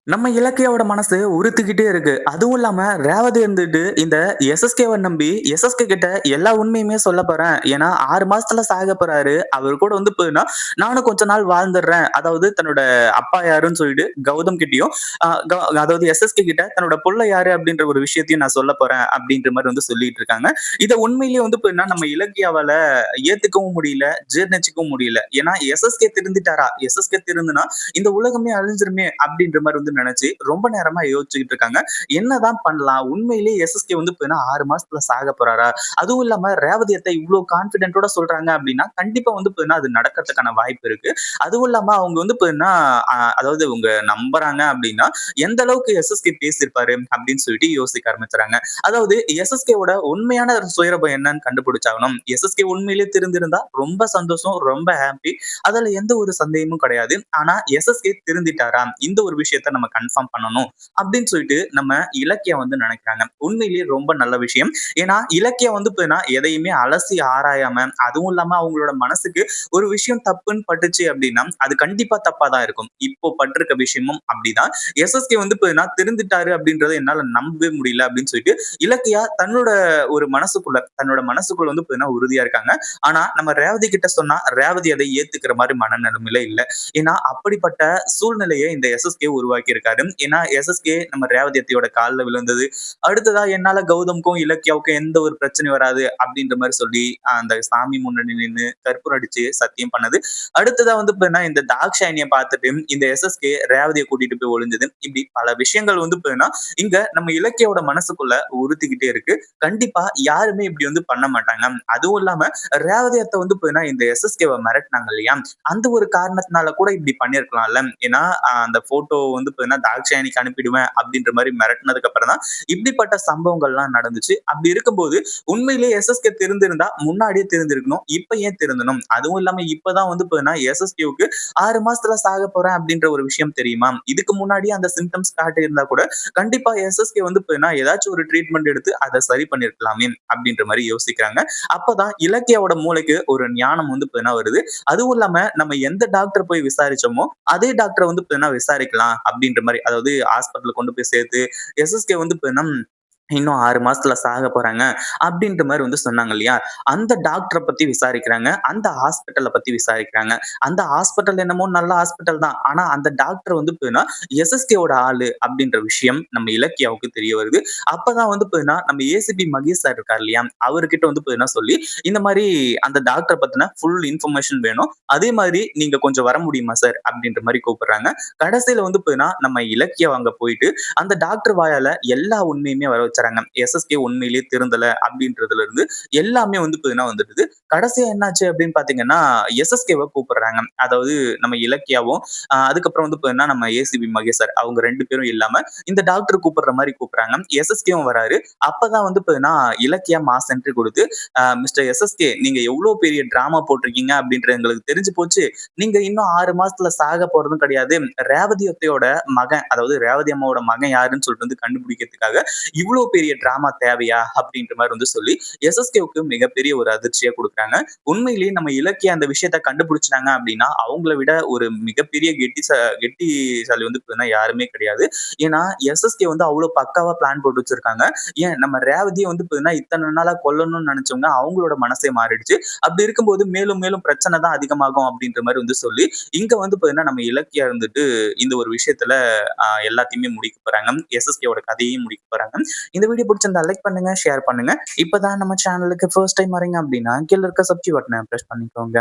நம்ம இலக்கியாவோட மனசு உறுத்திக்கிட்டே இருக்கு. அதுவும் இல்லாம ரேவதி இருந்துட்டு இந்த எஸ்எஸ்கேவ நம்பி எஸ்எஸ்கே கிட்ட எல்லா உண்மையுமே சொல்லப் போறேன். ஏன்னா 6 மாசத்துல சாகப் போறாரு. அவரு கூட வந்து போனா நானும் கொஞ்ச நாள் வாழ்ந்துடுறேன். அதாவது தன்னோட அப்பா யாருன்னு சொல்லிட்டு கௌதம் கிட்டயும், அ க அதாவது எஸ்எஸ்கே கிட்ட தன்னோட புள்ள யாரு அப்படின்ற ஒரு விஷயத்தையும் நான் சொல்லப் போறேன் அப்படின்ற மாரி வந்து சொல்லிட்டு இருக்காங்க. இத உண்மையிலேயே வந்து போனா நம்ம இலக்கியாவால ஏத்துக்கவும் முடியல, ஜீரணிச்சுக்கவும் முடியல. ஏன்னா எஸ்எஸ்கே திருந்திட்டாரா? எஸ்எஸ்கே திருந்துனா இந்த உலகமே அழிஞ்சிருமே அப்படின்ற மாரி வந்து நினைச்சு ரொம்ப நேரமா யோசிச்சுக்கிட்டு இருக்காங்க. என்னதான் பண்ணலாம்? உண்மையிலேயே எஸ்எஸ்கே வந்து இப்ப என்ன 6 மாசத்துல சாகப் போறாரா? அதுவும் இல்லாம ரேவதி அத்த இவ்ளோ கான்ஃபிடென்ட்டோட சொல்றாங்க அப்படின்னா, கண்டிப்பா வந்து இப்ப அது நடக்கறதுக்கான வாய்ப்பு இருக்கு. அதுவும் இல்லாம அவங்க வந்து இப்ப அதாவது இவங்க நம்புறாங்க அப்படின்னா, எந்த அளவுக்கு எஸ்எஸ்கே பேசியிருப்பாரு அப்படின்னு சொல்லிட்டு யோசிக்க ஆரம்பிச்சுறாங்க. அதாவது எஸ்எஸ்கேவோட உண்மையான சுயரூபம் என்னன்னு கண்டுபிடிச்சாகணும். எஸ்எஸ்கே உண்மையிலேயே திருந்திருந்தா ரொம்ப சந்தோஷம், ரொம்ப ஹாப்பி. அதுல எந்த ஒரு சந்தேகமும் கிடையாது. ஆனா எஸ்எஸ்கே திருந்திட்டாரா? இந்த ஒரு விஷயத்த நம்ம கன்ஃபார்ம் பண்ணணும் அப்படின்னு சொல்லிட்டு நம்ம இலக்கியம் வந்து நினைக்கிறாங்க. உண்மையிலேயே ரொம்ப நல்ல விஷயம். ஏன்னா இலக்கியம் வந்து இப்ப எதையுமே அலசி ஆராயாம, அதுவும் இல்லாம அவங்களோட மனசுக்கு ஒரு விஷயம் தப்புன்னு பட்டுச்சு அப்படின்னா, அது கண்டிப்பா தப்பா தான் இருக்கும். இப்போ பட்டிருக்க விஷயமும் அப்படிதான். எஸ்எஸ்கே வந்து இப்ப திருந்திட்டாரு அப்படின்றத என்னால நம்பவே முடியல அப்படின்னு சொல்லிட்டு இலக்கியா தன்னோட மனசுக்குள்ள வந்து இப்ப உறுதியா இருக்காங்க. ஆனா நம்ம ரேவதி கிட்ட சொன்னா ரேவதி அதை ஏத்துக்கிற மாதிரி மனநிலைமையில இல்ல. ஏன்னா அப்படிப்பட்ட சூழ்நிலையை இந்த எஸ்எஸ்கே உருவாக்கி இருக்காரு. ஏன்னா எஸ்எஸ்கே நம்ம ரேவதி அத்தையோட கால்ல விழுந்தது. அடுத்ததா என்னால கௌதம்க்கும் இலக்கியாவுக்கும் எந்த ஒரு பிரச்சனையும் வராது அப்படின்ற மாதிரி சொல்லி அந்த சாமி முன்னாடி நின்னு கற்பூரம் அடிச்சு சத்தியம் பண்ணது. அடுத்ததா வந்து இந்த தாக்ஷாயணியை பார்த்துட்டு இந்த எஸ்எஸ்கே ரேவதியை கூட்டிட்டு போய் ஒளிஞ்சது. இப்படி பல விஷயங்கள் வந்து இங்க நம்ம இலக்கியோட மனசுக்குள்ள உறுத்திக்கிட்டே இருக்கு. கண்டிப்பா யாருமே இப்படி வந்து பண்ண மாட்டாங்க. அதுவும் இல்லாம ரேவதி அத்தை வந்து இந்த எஸ்எஸ்கேவை மிரட்டினாங்க இல்லையா? அந்த ஒரு காரணத்தினால கூட இப்படி பண்ணியிருக்கலாம்ல. ஏன்னா அந்த போட்டோ வந்து தாக்ஷாயணிக்கு அனுப்பிடுவேன் அப்படின்ற மாதிரி மிரட்டினதுக்கு அப்புறம் தான் இப்படிப்பட்ட சம்பவங்கள்லாம் நடந்துச்சு. அப்படி இருக்கும்போது உண்மையிலேயே எஸ்எஸ்கே திருந்திருந்தா முன்னாடியே திருந்திருக்கணும். இப்ப ஏன் திருந்தணும்? அதுவும் இல்லாம இப்பதான் வந்து எஸ்எஸ்கேவுக்கு 6 மாசத்துல சாக போறேன் அப்படின்ற ஒரு விஷயம் தெரியுமா? இதுக்கு முன்னாடியே அந்த சிம்டம்ஸ் காட்டியிருந்தா கூட கண்டிப்பா எஸ்எஸ்கே வந்து ஏதாச்சும் ஒரு ட்ரீட்மெண்ட் எடுத்து அதை சரி பண்ணிருக்கலாமே அப்படின்ற மாதிரி யோசிக்கிறாங்க. அப்பதான் இலக்கியாவோட மூளைக்கு ஒரு ஞானம் வந்து வருது. அதுவும் இல்லாம நம்ம எந்த டாக்டர் போய் விசாரிச்சோமோ அதே டாக்டரை வந்து விசாரிக்கலாம் அப்படின்ற மாதிரி, அதாவது ஹாஸ்பிட்டல் கொண்டு போய் சேர்த்து எஸ்எஸ்கே வந்து இன்னும் 6 மாசத்துல சாக போறாங்க அப்படின்ற மாதிரி வந்து சொன்னாங்க இல்லையா? அந்த டாக்டர பத்தி விசாரிக்கிறாங்க. அந்த ஹாஸ்பிட்டல பத்தி விசாரிக்கிறாங்க. அந்த ஹாஸ்பிட்டல் என்னமோ நல்ல ஹாஸ்பிட்டல் தான். ஆனா அந்த டாக்டர் வந்து எஸ்எஸ்கேவோட ஆளு அப்படின்ற விஷயம் நம்ம இலக்கியாவுக்கு தெரிய வருது. அப்பதான் வந்து நம்ம ஏசிபி மகேஷ் சார் இருக்கார் இல்லையா? அவர்கிட்ட வந்து சொல்லி இந்த மாதிரி அந்த டாக்டர பத்தின ஃபுல் இன்ஃபர்மேஷன் வேணும். அதே மாதிரி நீங்க கொஞ்சம் வர முடியுமா சார்? அப்படின்ற மாதிரி கூப்பிடுறாங்க. கடைசியில வந்து நம்ம இலக்கியம் அங்க போயிட்டு அந்த டாக்டர் வாயால எல்லா உண்மையுமே வர வச்சுறாங்க. எஸ்எஸ்கே உண்மையிலேயே திருந்தல அப்படின்றதுல இருந்து எல்லாமே வந்து வந்துடுது. கடைசியா என்னாச்சு அப்படின்னு பாத்தீங்கன்னா, எஸ்எஸ்கேவ கூப்பிடுறாங்க. அதாவது நம்ம இலக்கியாவும் அதுக்கப்புறம் வந்து நம்ம ஏசிபி மகேஷ் சார் அவங்க 2 பேரும் இல்லாம இந்த டாக்டர் கூப்பிடுற மாதிரி கூப்பிடுறாங்க. எஸ்எஸ்கேவும் வராரு. அப்பதான் வந்து இலக்கியா மாஸ் என்ட்ரி கொடுத்து, மிஸ்டர் எஸ்எஸ்கே நீங்க எவ்வளவு பெரிய டிராமா போட்டிருக்கீங்க அப்படின்றது எங்களுக்கு தெரிஞ்சு போச்சு. நீங்க இன்னும் 6 மாசத்துல சாக போறதும் கிடையாது. ரேவதி அத்தையோட மகன், அதாவது ரேவதி அம்மாவோட மகன் யாருன்னு சொல்லிட்டு வந்து கண்டுபிடிக்கிறதுக்காக இவ்வளவு பெரிய டிராமா தேவையா அப்படின்ற மாதிரி வந்து சொல்லி எஸ்எஸ்கேவுக்கு மிகப்பெரிய ஒரு அதிர்ச்சியா கொடுக்குறாங்க. உண்மையிலேயே நம்ம இலக்கிய அந்த விஷயத்த கண்டுபிடிச்சாங்க அப்படின்னா அவங்கள விட ஒரு மிகப்பெரிய கெட்டிசாலி வந்து யாருமே கிடையாது. ஏன்னா எஸ்எஸ்கே வந்து அவ்வளவு பக்காவா பிளான் போட்டு வச்சிருக்காங்க. ஏன் நம்ம ரேவதியை வந்து இத்தனை நாளா கொல்லணும்னு நினைச்சவங்க அவங்களோட மனசே மாறிடுச்சு. அப்படி இருக்கும்போது மேலும் மேலும் பிரச்சனை தான் அதிகமாகும் அப்படின்ற மாதிரி வந்து சொல்லி இங்க வந்து நம்ம இலக்கியா இருந்துட்டு இந்த ஒரு விஷயத்துல எல்லாத்தையுமே முடிக்க போறாங்க. எஸ்எஸ்கேவோட கதையையும் முடிக்க போறாங்க. இந்த வீடியோ பிடிச்சிருந்தா லைக் பண்ணுங்க, ஷேர் பண்ணுங்க. இப்பதான் நம்ம சேனலுக்கு ஃபர்ஸ்ட் டைம் வரீங்க அப்படின்னா கீழ இருக்க சப்ஸ்கிரைப் பட்டனை பிரஸ் பண்ணிக்கோங்க.